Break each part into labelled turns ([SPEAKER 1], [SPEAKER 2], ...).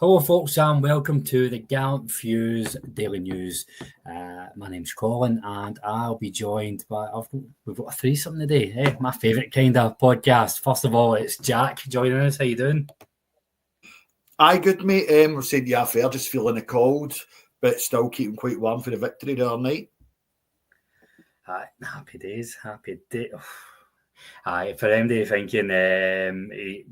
[SPEAKER 1] Hello, folks, and welcome to the Gallant Fuse Daily News. My name's Colin, and I'll be joined by we've got a threesome today. My favourite kind of podcast. First of all, it's Jack joining us. How you doing?
[SPEAKER 2] Aye, good mate. We're saying yeah, fair. Just feeling the cold, but still keeping quite warm for the victory the other night.
[SPEAKER 1] Happy days, happy day. Aye, for MD thinking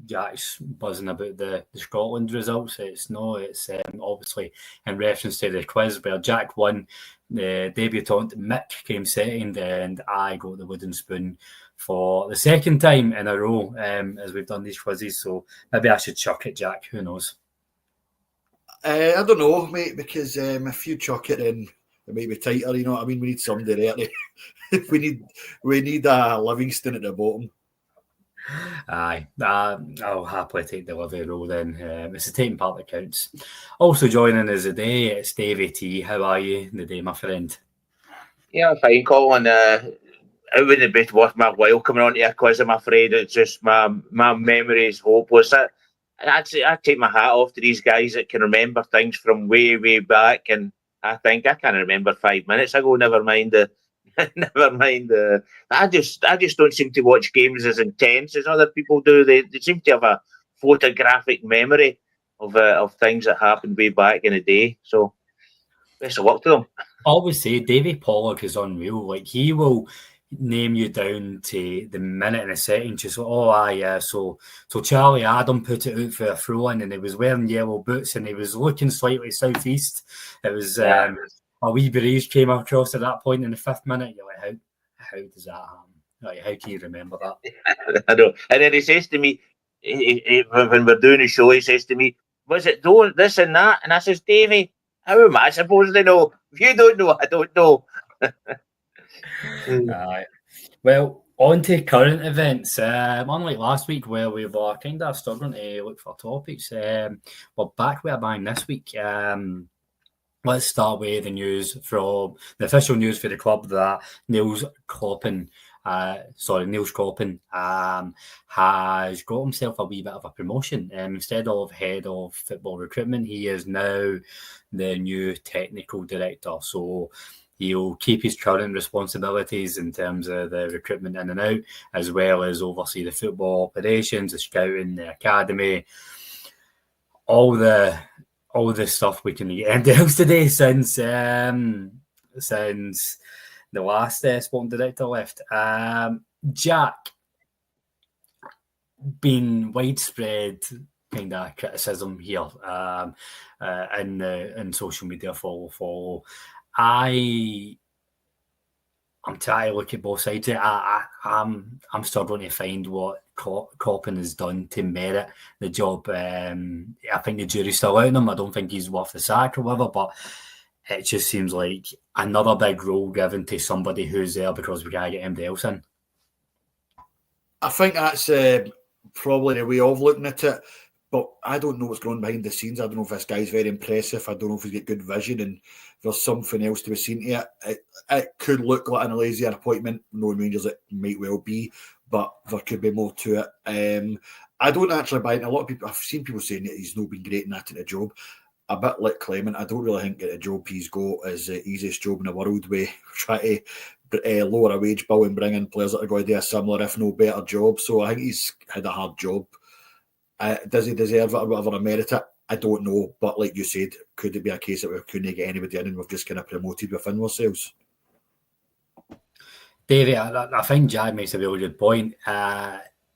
[SPEAKER 1] Jack's buzzing about the Scotland results. It's obviously in reference to the quiz where Jack won. The debutant Mick came second, and I got the wooden spoon for the second time in a row as we've done these quizzes. So maybe I should chuck it, Jack. Who knows?
[SPEAKER 2] I don't know, mate, because if you chuck it in, it might be tighter. You know what I mean? We need somebody there. we need a Livingston at the bottom.
[SPEAKER 1] Aye, I'll happily take the Livy role then. It's the taking part that counts. Also joining us today, it's Davie T. How are you today, my friend?
[SPEAKER 3] Yeah, I'm fine, Colin. It wouldn't be worth my while coming on to a quiz, I'm afraid. It's just my memory is hopeless. I take my hat off to these guys that can remember things from way, way back, and I think I can remember 5 minutes ago. Never mind I just don't seem to watch games as intense as other people do. They seem to have a photographic memory of things that happened way back in the day. So best of luck to them.
[SPEAKER 1] I always say Davy Pollock is unreal. Like, he will name you down to the minute and a second. Just so Charlie Adam put it out for a throw-in, and he was wearing yellow boots and he was looking slightly southeast. It was a wee breeze came across at that point in the 5th minute. You're like, how does that happen? Like, how can you remember that?
[SPEAKER 3] I know. And then he says to me, when we're doing the show, he says to me, was it this and that? And I says, Davey, how am I supposed to know? If you don't know, I don't know.
[SPEAKER 1] Well, on to current events. Unlike last week where we were kind of struggling to look for topics, we're back with a bang this week. Let's start with the official news for the club that Nils Koppen has got himself a wee bit of a promotion. Instead of head of football recruitment, he is now the new technical director. So he'll keep his current responsibilities in terms of the recruitment in and out, as well as oversee the football operations, the scouting, the academy, all the stuff we can get into else today since the last sporting director left. Jack, been widespread kind of criticism here in social media. Follow. I'm trying to look at both sides. I'm struggling to find what Koppen has done to merit the job. I think the jury's still out on him. I don't think he's worth the sack or whatever, but it just seems like another big role given to somebody who's there because we can't get anybody else in.
[SPEAKER 2] I think that's probably the way of looking at it. But I don't know what's going on behind the scenes. I don't know if this guy's very impressive. I don't know if he's got good vision and there's something else to be seen to it. It could look like an lazier appointment. No Rangers, it might well be, but there could be more to it. I don't actually buy it. A lot of people, I've seen people saying that he's not been great in that in a job. A bit like Clement, I don't really think that the job he's got is the easiest job in the world. We try to lower a wage bill and bring in players that are going to do a similar, if no better job. So I think he's had a hard job. Does he deserve it or whatever, or merit it? I don't know. But like you said, could it be a case that we couldn't get anybody in and we've just kind of promoted within ourselves?
[SPEAKER 1] Davey, I think Jack makes a really good point.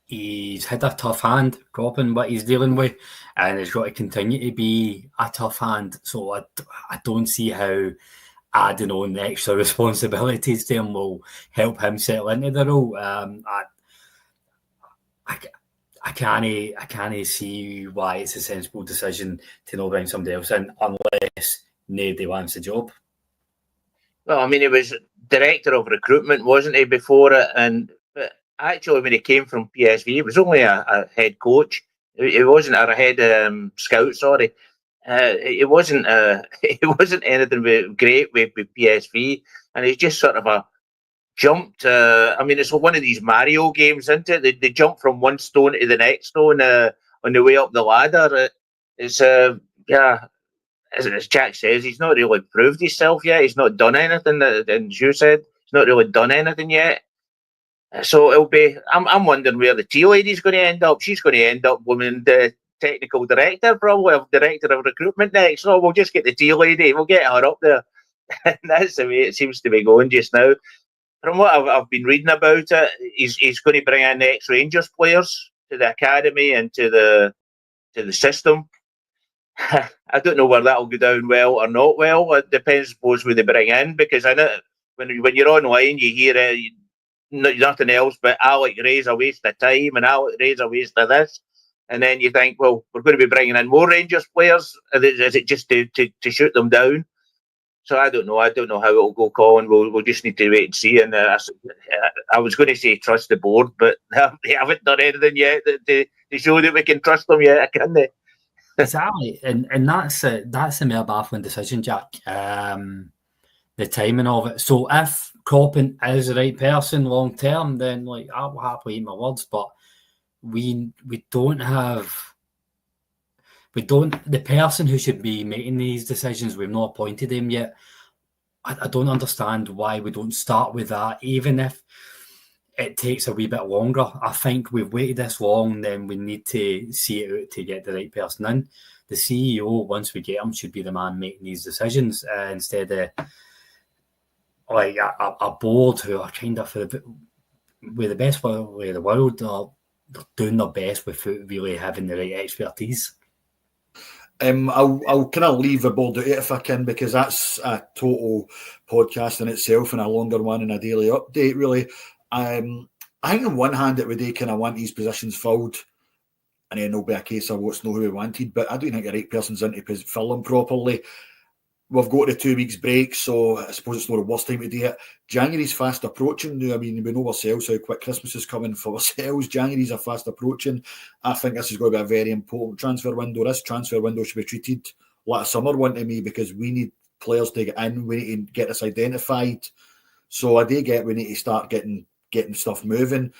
[SPEAKER 1] He's had a tough hand, Koppen, what he's dealing with, and it's got to continue to be a tough hand. So I don't see how adding on the extra responsibilities to him will help him settle into the role. I can't see why it's a sensible decision to not bring somebody else in unless nobody wants the job.
[SPEAKER 3] Well, I mean, he was director of recruitment, wasn't he, before it? And actually, when he came from PSV, he was only a head coach. He wasn't a head scout. Sorry, it wasn't anything great with PSV, and he's just sort of jumped. I mean, it's one of these Mario games, isn't it? They jump from one stone to the next stone on the way up the ladder. It's as Jack says, he's not really proved himself yet. He's not done anything. And as you said, he's not really done anything yet. So it'll be. I'm wondering where the tea lady's going to end up. She's going to end up woman the technical director, probably, or director of recruitment next. So we'll just get the tea lady. We'll get her up there. And that's the way it seems to be going just now. From what I've been reading about it, he's going to bring in ex-Rangers players to the academy and to the system. I don't know whether that'll go down well or not well. It depends, I suppose, who they bring in, because I know when you're online, you hear nothing else but Alec Ray's a waste of time and Alec Ray's a waste of this. And then you think, well, we're going to be bringing in more Rangers players. Is it just to shoot them down? So I don't know. I don't know how it'll go, Colin. We'll just need to wait and see. And I was going to say trust the board, but they haven't done anything yet to show that we can trust them yet, can they?
[SPEAKER 1] Exactly, and that's the more baffling decision, Jack. The timing of it. So if Koppen is the right person long term, then like I'll happily eat my words. But we don't have. The person who should be making these decisions, we've not appointed him yet. I don't understand why we don't start with that, even if it takes a wee bit longer. I think we've waited this long, then we need to see it out to get the right person in. The CEO, once we get him, should be the man making these decisions instead of like a board who are kind of with the best way of the world, they're doing their best without really having the right expertise.
[SPEAKER 2] I'll kind of leave the board out if I can, because that's a total podcast in itself and a longer one and a daily update, really. I think on one hand it would kind of want these positions filled, and then there'll be a case of what's not who we wanted, but I don't think the right person's in to fill them properly. We've got the 2 weeks break, so I suppose it's not the worst time to do it. January's fast approaching now. I mean, we know ourselves how quick Christmas is coming for ourselves. January's are fast approaching. I think this is going to be a very important transfer window. This transfer window should be treated like a summer one to me, because we need players to get in. We need to get this identified. So I do get we need to start getting stuff moving.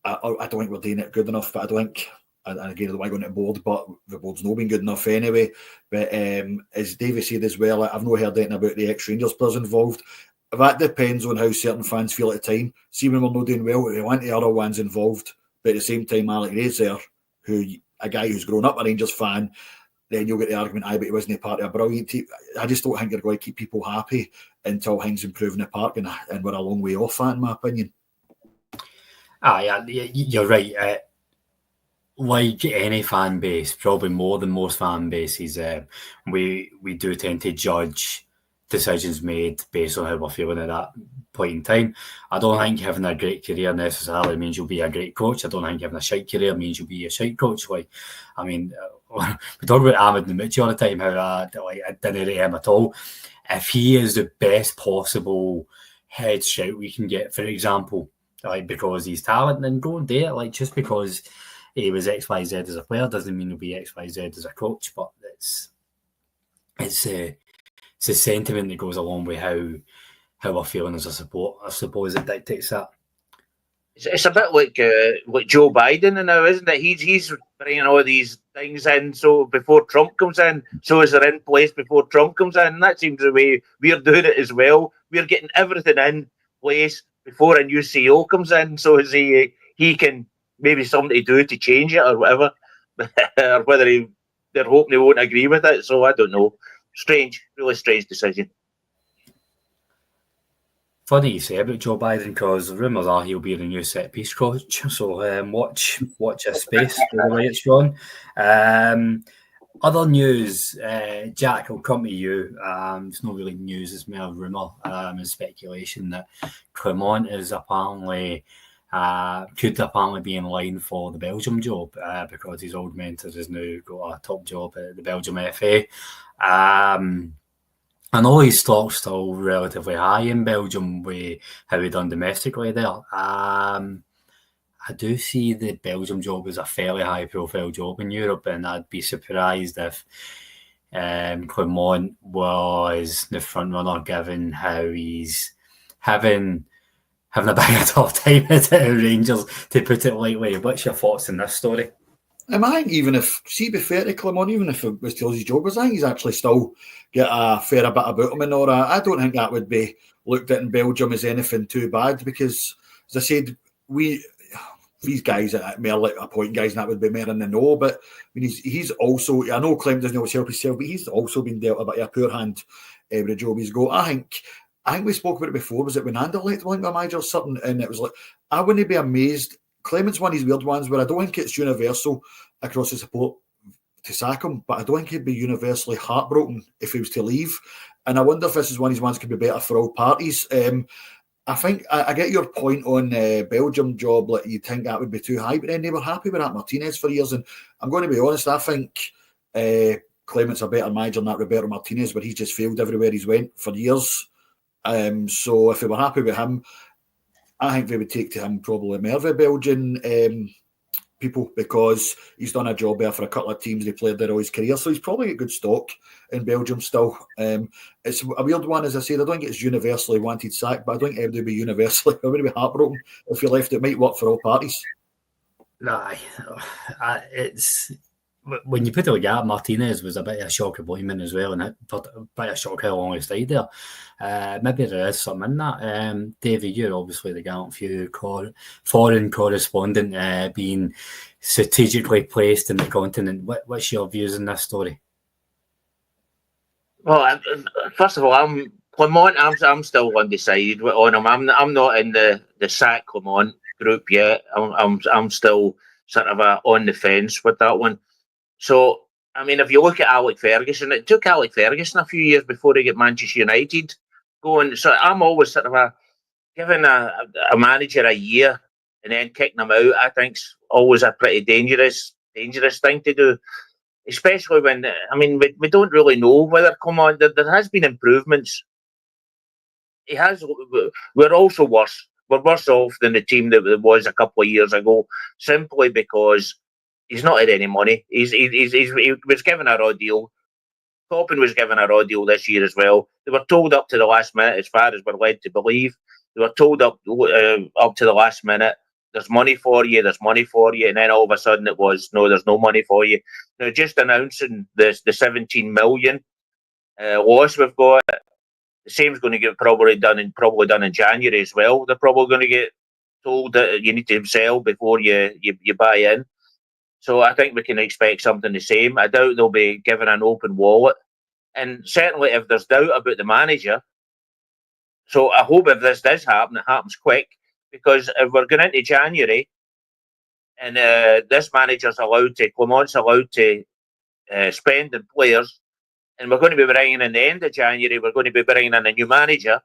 [SPEAKER 2] I don't think we're doing it good enough, but I don't think, and again, I don't want to go into the board, but the board's not been good enough anyway. But as Davie said as well, I've not heard anything about the ex-Rangers players involved. That depends on how certain fans feel at the time. See, when we're not doing well, we want the other ones involved. But at the same time, Alec Ray's there, a guy who's grown up a Rangers fan, then you'll get the argument, but he wasn't a part of a brilliant team. I just don't think they're going to keep people happy until things improve in the park, and we're a long way off that, in my opinion.
[SPEAKER 1] Yeah, you're right. Like any fan base, probably more than most fan bases, we do tend to judge decisions made based on how we're feeling at that point in time. I don't think having a great career necessarily means you'll be a great coach. I don't think having a shite career means you'll be a shite coach. Like, I mean, we talk about Ahmed Namuchi all the time, how I didn't rate him at all. If he is the best possible head scout we can get, for example, like because he's talented, then go and do it. Like, just because he was XYZ as a player doesn't mean he'll be XYZ as a coach, but it's a sentiment that goes along with how we're feeling as a support. I suppose it dictates that.
[SPEAKER 3] It's a bit like Joe Biden now, isn't it? He's bringing all these things in so before Trump comes in, so is they're in place before Trump comes in. And that seems the way we're doing it as well. We're getting everything in place before a new CEO comes in, so as he can maybe something to do to change it or whatever, or whether they're hoping they won't agree with it. So I don't know. Strange, really strange decision.
[SPEAKER 1] Funny you say about Joe Biden, because rumours are he'll be the new set piece coach. So watch his space for the way it's gone. Other news, Jack, I'll come to you. It's not really news; it's more rumour and speculation that Clement is apparently could apparently be in line for the Belgium job because his old mentor has now got a top job at the Belgium FA. I know his stock's still relatively high in Belgium with how he done domestically there. I do see the Belgium job as a fairly high-profile job in Europe, and I'd be surprised if Clement was the front runner, given how he's having a bit of a tough time at Rangers, to put it lightly. What's your thoughts on this story?
[SPEAKER 2] I think even if, see, be fair to Clement, even if it was to lose his job, I think he's actually still get a fair bit about him. And I don't think that would be looked at in Belgium as anything too bad because, as I said, these guys at more like a point guys, and that would be more in the know. But I mean, he's also, I know Clement doesn't always help himself, but he's also been dealt a bit of a poor hand with the job he's got. I think we spoke about it before. Was it when Anderlecht went to a manager or something? And it was like, I wouldn't be amazed. Clement's one of these weird ones where I don't think it's universal across the support to sack him, but I don't think he'd be universally heartbroken if he was to leave. And I wonder if this is one of these ones could be better for all parties. I think I get your point on Belgium job. Like you think that would be too high, but then they were happy with that Martinez for years. And I'm going to be honest, I think Clement's a better manager than that Roberto Martinez, but he's just failed everywhere he's went for years. So if they were happy with him, I think they would take to him probably more of a Belgian people because he's done a job there for a couple of teams. He played there all his career, so he's probably got good stock in Belgium still. It's a weird one, as I said. I don't think it's universally wanted sacked, but I don't think everybody would be universally. I would be heartbroken if he left. It might work for all parties.
[SPEAKER 1] Nah, it's when you put it like that, Martinez was a bit of a shock appointment as well, and a bit of a shock how long he stayed there. Maybe there is something in that. Davie, you're obviously the gallant few foreign correspondent being strategically placed in the continent. What's your views on this story?
[SPEAKER 3] Well, first of all, Clement. I'm still undecided on him. I'm not in the sack Clement group yet. I'm still sort of on the fence with that one. So, I mean, if you look at Alec Ferguson, it took Alec Ferguson a few years before he got Manchester United going. So I'm always sort of giving a manager a year and then kicking him out, I think's always a pretty dangerous thing to do. Especially when, I mean, we don't really know whether, there has been improvements. We're also worse. We're worse off than the team that was a couple of years ago, simply because he's not had any money. He was given a raw deal. Koppen was given a raw deal this year as well. They were told up to the last minute, as far as we're led to believe. They were told up to the last minute, there's money for you, and then all of a sudden it was, no, there's no money for you. Now, just announcing the 17 million loss we've got, the same's going to get probably done in January as well. They're probably going to get told that you need to sell before you buy in. So I think we can expect something the same. I doubt they'll be given an open wallet. And certainly if there's doubt about the manager, so I hope if this does happen, it happens quick. Because if we're going into January and this manager's Clement's allowed to spend on players, and we're going to be bringing in the end of January, we're going to be bringing in a new manager,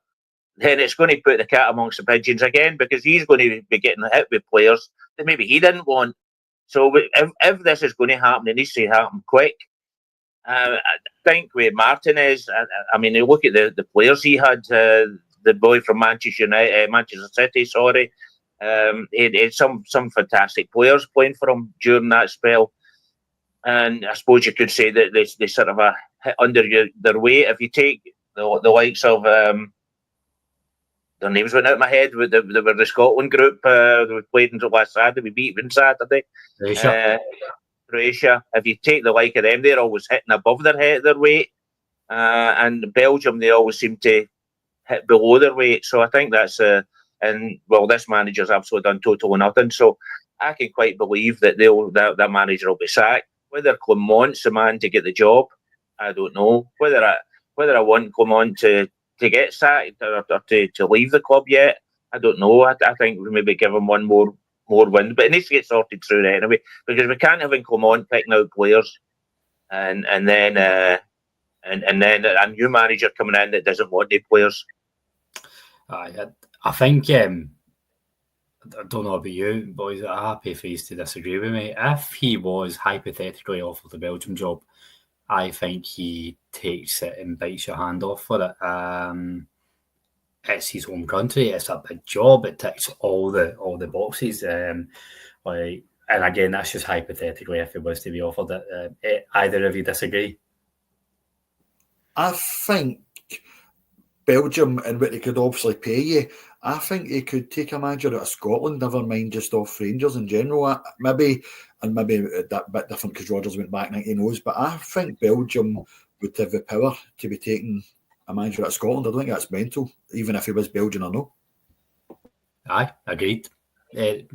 [SPEAKER 3] then it's going to put the cat amongst the pigeons again because he's going to be getting hit with players that maybe he didn't want. So if this is going to happen, it needs to happen quick. I think with Martinez, I mean, you look at the players he had, the boy from Manchester City, sorry. He had some fantastic players playing for him during that spell. And I suppose you could say that they sort of hit under their weight. If you take the likes of, their names went out of my head, they were the Scotland group, we played until last Saturday, we beat them Saturday. Croatia. If you take the like of them, they're always hitting above their weight. And Belgium, they always seem to hit below their weight. So I think that's this manager's absolutely done totally nothing. So I can quite believe that that manager will be sacked. Whether Clement's the man to get the job, I don't know. Whether I want Clement to get sacked or to leave the club yet, I don't know. I think we maybe give him one more win, but it needs to get sorted through that anyway, because we can't have Clement picking out players and then a new manager coming in that doesn't want the players.
[SPEAKER 1] I think I don't know about you boys, I'm happy for you to disagree with me. If he was hypothetically offered the Belgium job, I think he takes it and bites your hand off for it. It's his home country. It's a big job. It ticks all the boxes. And again, that's just hypothetically if it was to be offered it. Either of you disagree?
[SPEAKER 2] I think Belgium and what they could obviously pay you, I think they could take a manager out of Scotland, never mind just off Rangers in general. Maybe and maybe that bit different because Rodgers went back 90 knows. But I think Belgium would have the power to be taking a manager at Scotland. I don't think that's mental, even if he was Belgian or no.
[SPEAKER 1] Aye, agreed. Any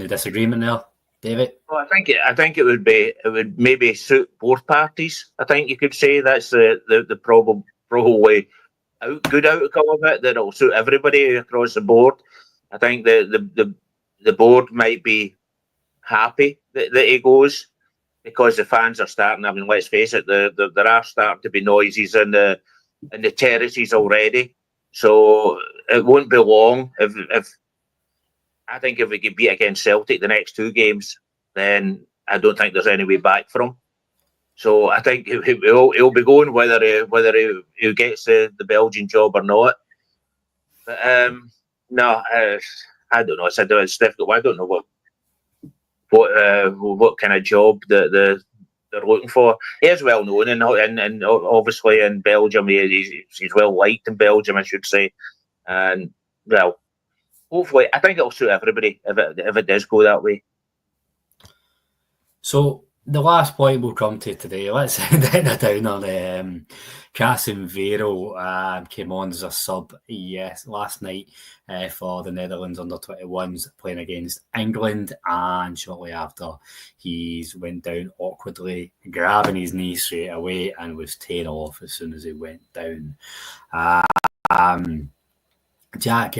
[SPEAKER 1] disagreement there, David?
[SPEAKER 3] Well, I think it would maybe suit both parties. I think you could say that's the probably good outcome of it, that it'll suit everybody across the board. I think the board might be happy that he goes, because the fans are starting. I mean, let's face it, there are starting to be noises in the terraces already. So it won't be long if I think if we can beat against Celtic the next two games, then I don't think there's any way back for him. So I think he'll be going whether he gets the Belgian job or not. But no, I don't know. It's difficult. I don't know what kind of job they're looking for. He is well known, and obviously in Belgium, he's well liked in Belgium, I should say. And well, hopefully, I think it'll suit everybody if it does go that way.
[SPEAKER 1] So the last point we'll come to today, let's end it down on Kasanwirjo came on as a sub last night for the Netherlands under-21s playing against England, and shortly after he went down awkwardly, grabbing his knee straight away and was taken off as soon as he went down. Jack,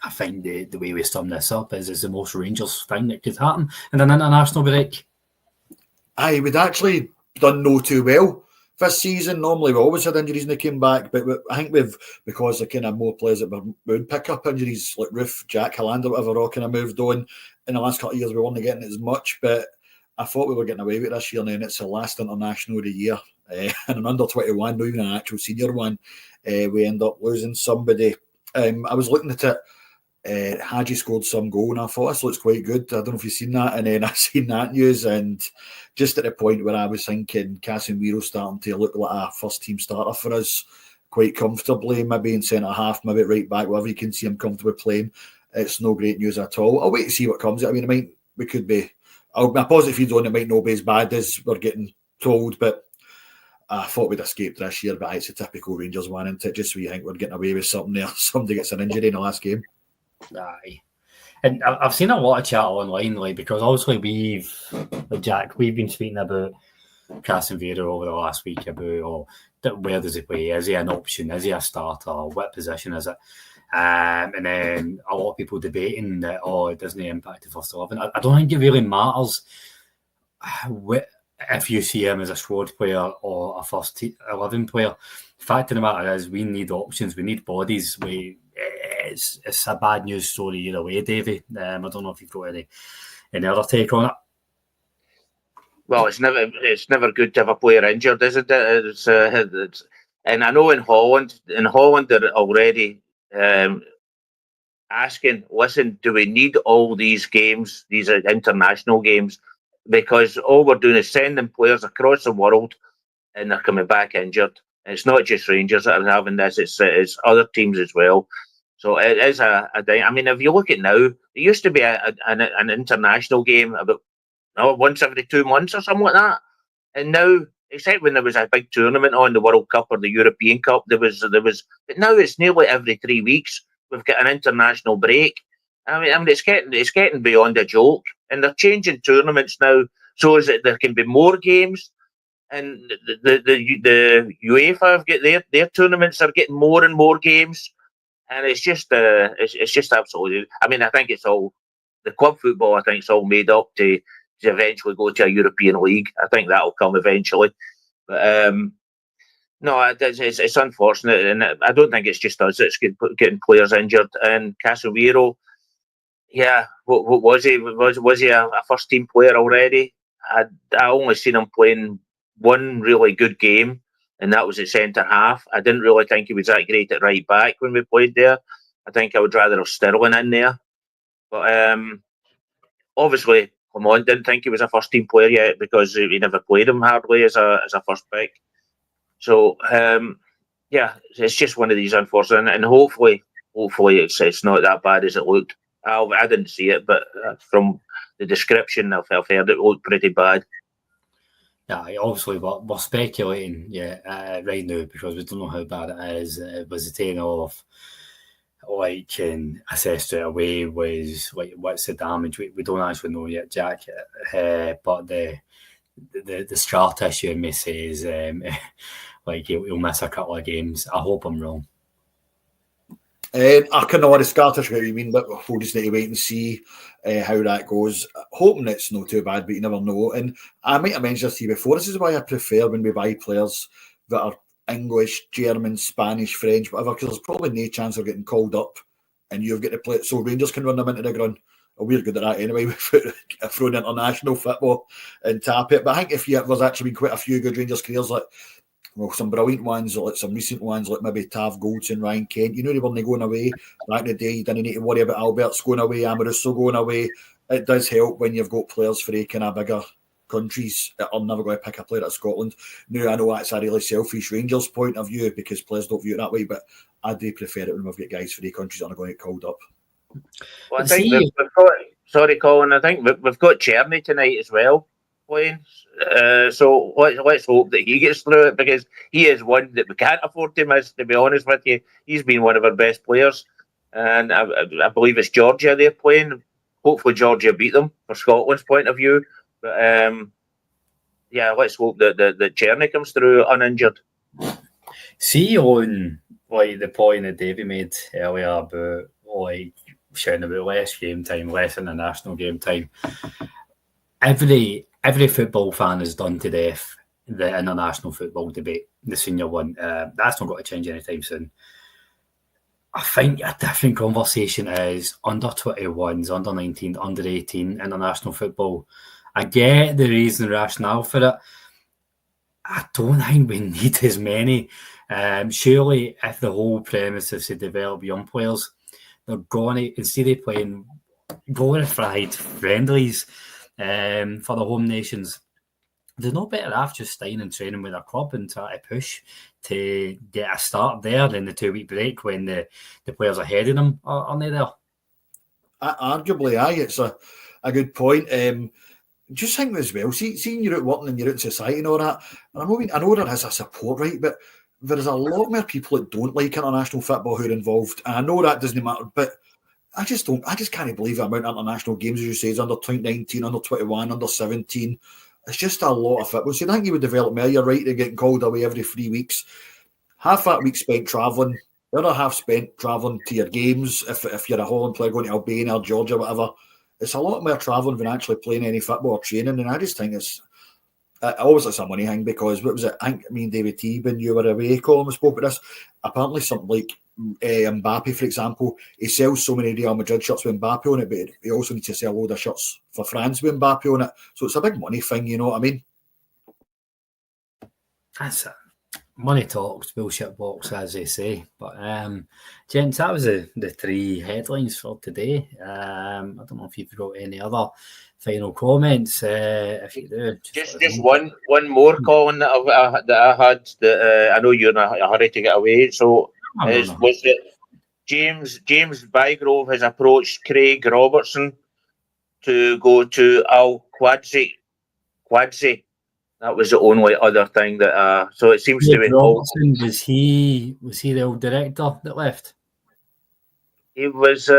[SPEAKER 1] I think the way we sum this up is the most Rangers thing that could happen in an international break.
[SPEAKER 2] Aye, we'd actually done no too well this season. Normally we always had injuries and they came back, but I think because the kind of more players that would pick up injuries like Roof, Jack, Hollander, whatever, all kind of moved on. In the last couple of years we weren't getting as much, but I thought we were getting away with it this year now, and it's the last international of the year. And an under-21, not even an actual senior one, we end up losing somebody. I was looking at it. Hadji scored some goal and I thought this looks quite good. I don't know if you've seen that, and then I seen that news, and just at the point where I was thinking Kasanwirjo starting to look like a first team starter for us quite comfortably, maybe in centre half, maybe right back, wherever you can see him comfortably playing. It's no great news at all. I'll wait to see what comes. I mean, we could be a positive feed on it, might not be as bad as we're getting told, but I thought we'd escaped this year, but it's a typical Rangers one, isn't it? Just so you think we're getting away with something there. Somebody gets an injury in the last game.
[SPEAKER 1] Aye. And I've seen a lot of chat online, because obviously Jack, we've been speaking about Kasanwirjo over the last week about where does he play? Is he an option? Is he a starter? What position is it? And then a lot of people debating that, it doesn't impact the first 11. I don't think it really matters if you see him as a squad player or a first 11 player. The fact of the matter is we need options, we need bodies. It's a bad news story either way, Davie. I don't know if you've got any other take on it.
[SPEAKER 3] Well, it's never good to have a player injured, isn't it? And I know in Holland they're already asking, listen, do we need all these games, these international games? Because all we're doing is sending players across the world and they're coming back injured. And it's not just Rangers that are having this, it's other teams as well. So it is a thing. I mean, if you look at now, there used to be an international game about once every 2 months or something like that. And now, except when there was a big tournament on, the World Cup or the European Cup, there was. But now it's nearly every 3 weeks. We've got an international break. I mean, it's getting beyond a joke. And they're changing tournaments now so that there can be more games. And the UEFA have got their tournaments are getting more and more games. And it's just absolutely. I mean, I think it's all the club football. I think it's all made up to eventually go to a European league. I think that'll come eventually. But no, it's unfortunate, and I don't think it's just us that's getting players injured. And Kasanwirjo, yeah, what was he? Was he a first team player already? I only seen him playing one really good game, and that was at centre half. I didn't really think he was that great at right back when we played there. I think I would rather have Sterling in there. But obviously, Clement didn't think he was a first team player yet because he never played him hardly as a first pick. So yeah, it's just one of these unfortunate, and hopefully it's not that bad as it looked. I didn't see it, but from the description, I've heard it looked pretty bad.
[SPEAKER 1] Yeah, obviously we're speculating, right now because we don't know how bad it is. Was it taken off? Like, and assessed straight away was like, what's the damage? We don't actually know yet, Jack. But the scar tissue in me says like he'll miss a couple of games. I hope I'm wrong.
[SPEAKER 2] I can know the scar tissue what you mean, but we'll just need to wait and see how that goes. Hoping it's not too bad, but you never know. And I might have mentioned this to you before. This is why I prefer when we buy players that are English, German, Spanish, French, whatever, because there's probably no chance of getting called up and you've got to play it. So Rangers can run them into the ground. We're good at that anyway, without throwing international football and tap it. But I think there's actually been quite a few good Rangers careers, like some brilliant ones, like some recent ones, like maybe Tav Goldson, Ryan Kent. They weren't going away. Back in the day, you didn't need to worry about Albert's going away, Amoruso going away. It does help when you've got players for the kind of bigger countries that are never going to pick a player at Scotland. Now, I know that's a really selfish Rangers point of view because players don't view it that way, but I do prefer it when we've got guys for the countries that are going to get called up.
[SPEAKER 3] Well, I think we've got, sorry, Colin, I think we've got Cherny tonight as well playing. So let's hope that he gets through it because he is one that we can't afford to miss, to be honest with you. He's been one of our best players. And I believe it's Georgia they're playing. Hopefully Georgia beat them for Scotland's point of view. But let's hope that Cherny comes through uninjured.
[SPEAKER 1] See on like the point that Davie made earlier about like shouting about less game time, less international game time. Every football fan is done to death the international football debate, the senior one. That's not got to change anytime soon. I think a different conversation is under 21s, under 19, under 18 international football. I get the reason, rationale for it. I don't think we need as many. Surely, if the whole premise is to develop young players, they're going to, instead of playing glorified friendlies for the home nations, they're no better off just staying and training with a club and try to push to get a start there in the 2-week break when the players ahead of them are not there.
[SPEAKER 2] Arguably, it's a good point. Just think as well, seeing you're out working and you're out in society and all that, and I know there is a support, right, but there's a lot more people that don't like international football who are involved, and I know that doesn't matter, but I just can't believe the amount of international games, as you say, is under 19, under 21, under 17. It's just a lot of football. So I think you would develop more. You're right to getting called away every 3 weeks. Half that week spent travelling, the other half spent travelling to your games. If you're a Holland player going to Albania or Georgia, whatever, it's a lot more travelling than actually playing any football or training. And I just think obviously it's a money thing because what was it? I think me and David T, when you were away, Colin, we spoke about this. Apparently, something like Mbappe, for example, he sells so many Real Madrid shirts with Mbappe on it, but he also needs to sell a load of shirts for France with Mbappe on it. So it's a big money thing, you know what I mean?
[SPEAKER 1] That's it. Money talks, bullshit walks, as they say. But, gents, that was the 3 headlines for today. I don't know if you've got any other final comments. If you do,
[SPEAKER 3] just one more, Colin, that I had. That I know you're in a hurry to get away. So was it James Bygrove has approached Craig Robertson to go to Al Quadsi. That was the only other thing that. So it seems to be.
[SPEAKER 1] Robertson, was he the old director that left?
[SPEAKER 3] He was.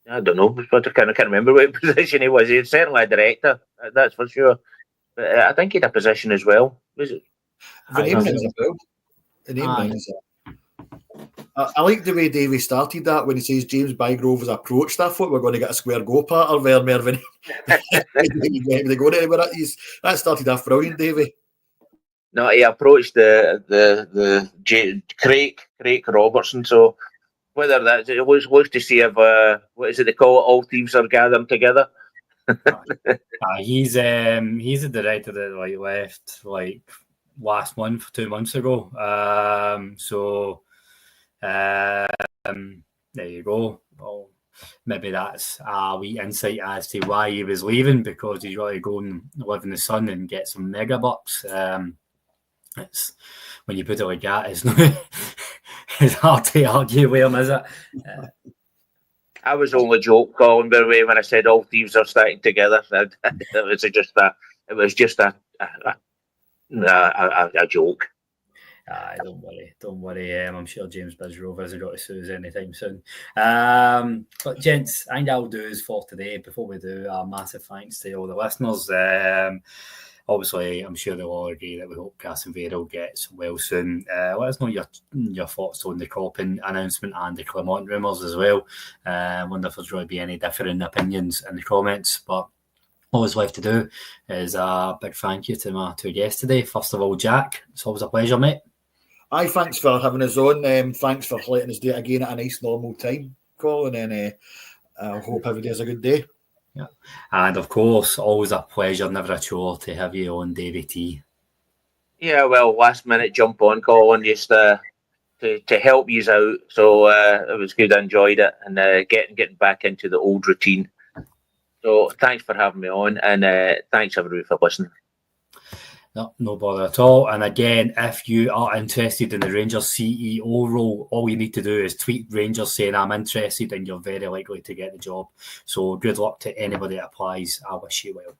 [SPEAKER 3] I don't know, but I can't remember what position he was. He was certainly a director, that's for sure. But I think he had a position as well. Was it?
[SPEAKER 2] The name rings a bell. The name rings. I like the way Davie started that when he says James Bygrove was approached. I thought we were going to get a square go part or there, Mervyn. They go anywhere. That started off brilliant, Davie.
[SPEAKER 3] No, he approached the Craig Robertson. So whether that's it was to see if what is it they call it? All teams are gathering together.
[SPEAKER 1] He's a director that left last month, 2 months ago. There you go. Well, maybe that's a wee insight as to why he was leaving, because he's got to go and live in the sun and get some mega bucks. It's when you put it like that, it's not. It's hard to argue with him, is it?
[SPEAKER 3] I was only joke, Colin, by the way, when I said all thieves are starting together. It was just a joke.
[SPEAKER 1] Don't worry. I'm sure James Bisgrove hasn't got to sue us anytime soon. But gents, I think that'll do us for today. Before we do, a massive thanks to all the listeners. Obviously, I'm sure they'll all agree that we hope Kasanwirjo gets well soon. Let us know your thoughts on the Koppen announcement and the Clement rumours as well. I wonder if there's going to be any differing opinions in the comments. But all that's left to do is a big thank you to my two guests today. First of all, Jack, it's always a pleasure, mate.
[SPEAKER 2] Aye, thanks for having us on. Thanks for letting us do it again at a nice normal time, Colin. And I hope every day is a good day.
[SPEAKER 1] Yeah, and of course, always a pleasure, never a chore to have you on, Davie T.
[SPEAKER 3] Yeah, well, last minute jump on, Colin, just to help you out. So it was good. I enjoyed it, and getting back into the old routine. So thanks for having me on, and thanks everybody for listening.
[SPEAKER 1] No bother at all. And again, if you are interested in the Rangers CEO role, all you need to do is tweet Rangers saying I'm interested, and you're very likely to get the job. So good luck to anybody that applies. I wish you well.